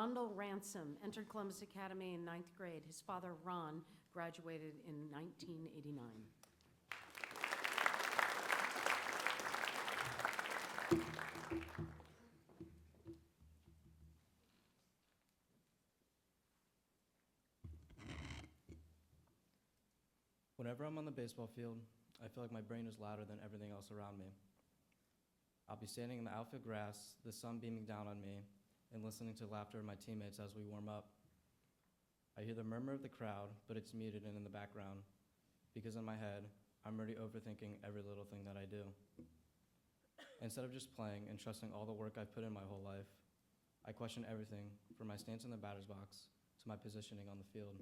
Rondell Ransom entered Columbus Academy in ninth grade. His father, Ron, graduated in 1989. Whenever I'm on the baseball field, I feel like my brain is louder than everything else around me. I'll be standing in the outfield grass, the sun beaming down on me, and listening to laughter of my teammates as we warm up. I hear the murmur of the crowd, but it's muted and in the background, because in my head, I'm already overthinking every little thing that I do. Instead of just playing and trusting all the work I've put in my whole life, I question everything from my stance in the batter's box to my positioning on the field.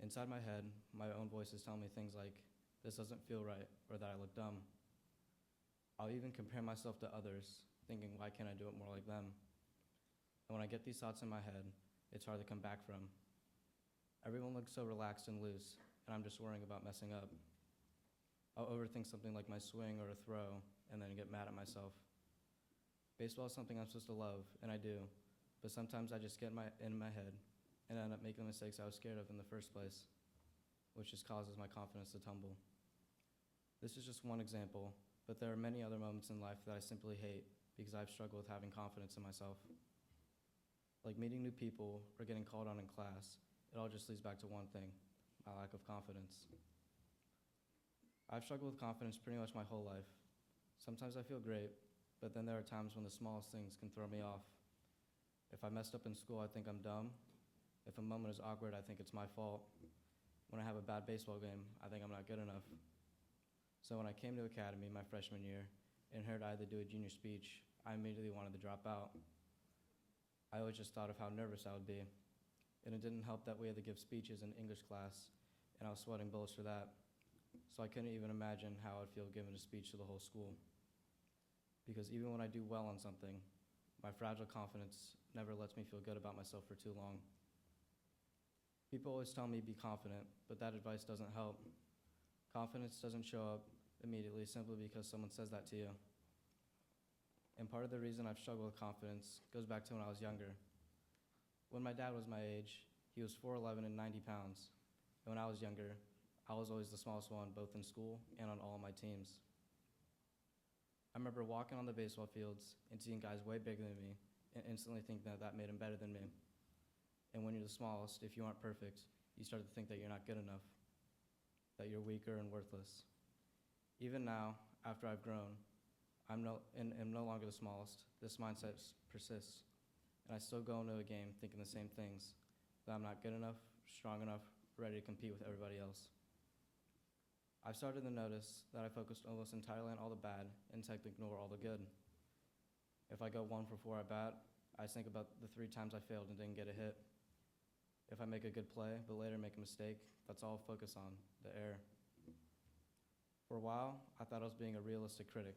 Inside my head, my own voices tell me things like, this doesn't feel right, or that I look dumb. I'll even compare myself to others, thinking, why can't I do it more like them? And when I get these thoughts in my head, it's hard to come back from. Everyone looks so relaxed and loose, and I'm just worrying about messing up. I'll overthink something like my swing or a throw, and then get mad at myself. Baseball is something I'm supposed to love, and I do, but sometimes I just get in my head and end up making mistakes I was scared of in the first place, which just causes my confidence to tumble. This is just one example, but there are many other moments in life that I simply hate because I've struggled with having confidence in myself. Like meeting new people or getting called on in class, it all just leads back to one thing, my lack of confidence. I've struggled with confidence pretty much my whole life. Sometimes I feel great, but then there are times when the smallest things can throw me off. If I messed up in school, I think I'm dumb. If a moment is awkward, I think it's my fault. When I have a bad baseball game, I think I'm not good enough. So when I came to Academy my freshman year and heard I had to do a junior speech, I immediately wanted to drop out. I always just thought of how nervous I would be. And it didn't help that we had to give speeches in English class, and I was sweating bullets for that. So I couldn't even imagine how I'd feel giving a speech to the whole school. Because even when I do well on something, my fragile confidence never lets me feel good about myself for too long. People always tell me be confident, but that advice doesn't help. Confidence doesn't show up immediately simply because someone says that to you. And part of the reason I've struggled with confidence goes back to when I was younger. When my dad was my age, he was 4'11" and 90 pounds. And when I was younger, I was always the smallest one, both in school and on all of my teams. I remember walking on the baseball fields and seeing guys way bigger than me and instantly thinking that that made them better than me. And when you're the smallest, if you aren't perfect, you start to think that you're not good enough, that you're weaker and worthless. Even now, after I've grown, I'm no longer the smallest. This mindset persists, and I still go into a game thinking the same things, that I'm not good enough, strong enough, ready to compete with everybody else. I've started to notice that I focused almost entirely on all the bad and tend to ignore all the good. If I go 1 for 4 at bat, I think about the 3 times I failed and didn't get a hit. If I make a good play, but later make a mistake, that's all I'll focus on, the error. For a while, I thought I was being a realistic critic,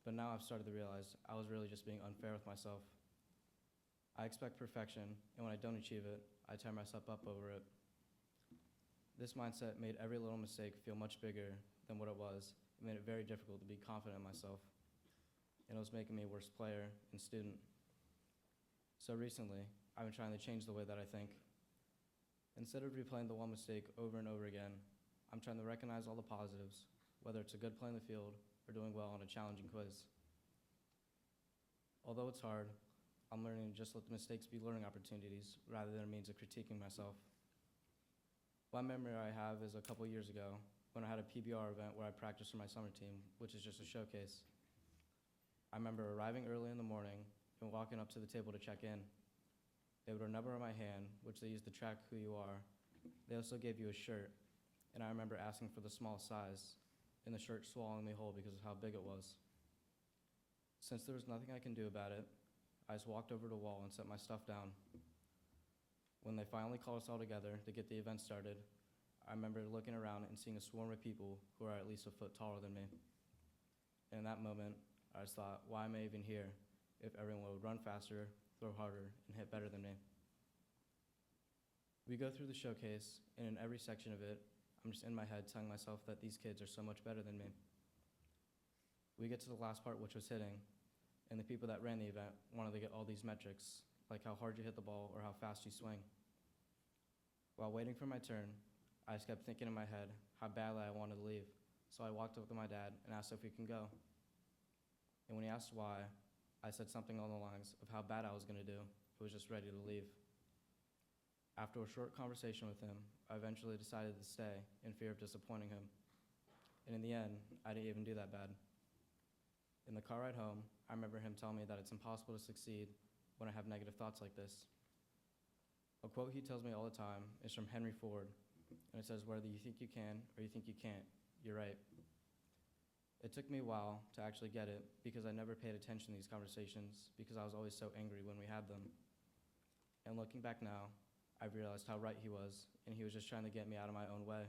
but now I've started to realize I was really just being unfair with myself. I expect perfection, and when I don't achieve it, I tear myself up over it. This mindset made every little mistake feel much bigger than what it was. It made it very difficult to be confident in myself, and it was making me a worse player and student. So recently, I've been trying to change the way that I think. Instead of replaying the one mistake over and over again, I'm trying to recognize all the positives, whether it's a good play in the field or doing well on a challenging quiz. Although it's hard, I'm learning to just let the mistakes be learning opportunities rather than a means of critiquing myself. One memory I have is a couple years ago when I had a PBR event where I practiced for my summer team, which is just a showcase. I remember arriving early in the morning and walking up to the table to check in. They would put a number on my hand, which they used to track who you are. They also gave you a shirt, and I remember asking for the small size, and the shirt swallowing me whole because of how big it was. Since there was nothing I can do about it, I just walked over to the wall and set my stuff down. When they finally called us all together to get the event started, I remember looking around and seeing a swarm of people who are at least a foot taller than me. And in that moment, I just thought, why am I even here if everyone would run faster, throw harder, and hit better than me? We go through the showcase, and in every section of it, I'm just in my head telling myself that these kids are so much better than me. We get to the last part, which was hitting, and the people that ran the event wanted to get all these metrics, like how hard you hit the ball or how fast you swing. While waiting for my turn, I just kept thinking in my head how badly I wanted to leave, so I walked up to my dad and asked if we can go. And when he asked why, I said something along the lines of how bad I was going to do, but was just ready to leave. After a short conversation with him, I eventually decided to stay in fear of disappointing him. And in the end, I didn't even do that bad. In the car ride home, I remember him telling me that it's impossible to succeed when I have negative thoughts like this. A quote he tells me all the time is from Henry Ford, and it says, "Whether you think you can or you think you can't, you're right." It took me a while to actually get it because I never paid attention to these conversations because I was always so angry when we had them. And looking back now, I realized how right he was, and he was just trying to get me out of my own way.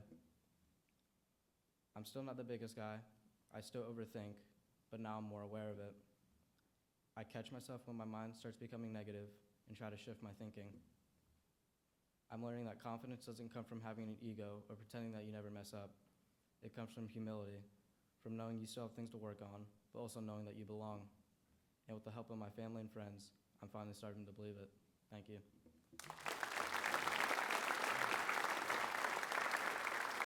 I'm still not the biggest guy. I still overthink, but now I'm more aware of it. I catch myself when my mind starts becoming negative and try to shift my thinking. I'm learning that confidence doesn't come from having an ego or pretending that you never mess up. It comes from humility, from knowing you still have things to work on, but also knowing that you belong. And with the help of my family and friends, I'm finally starting to believe it. Thank you.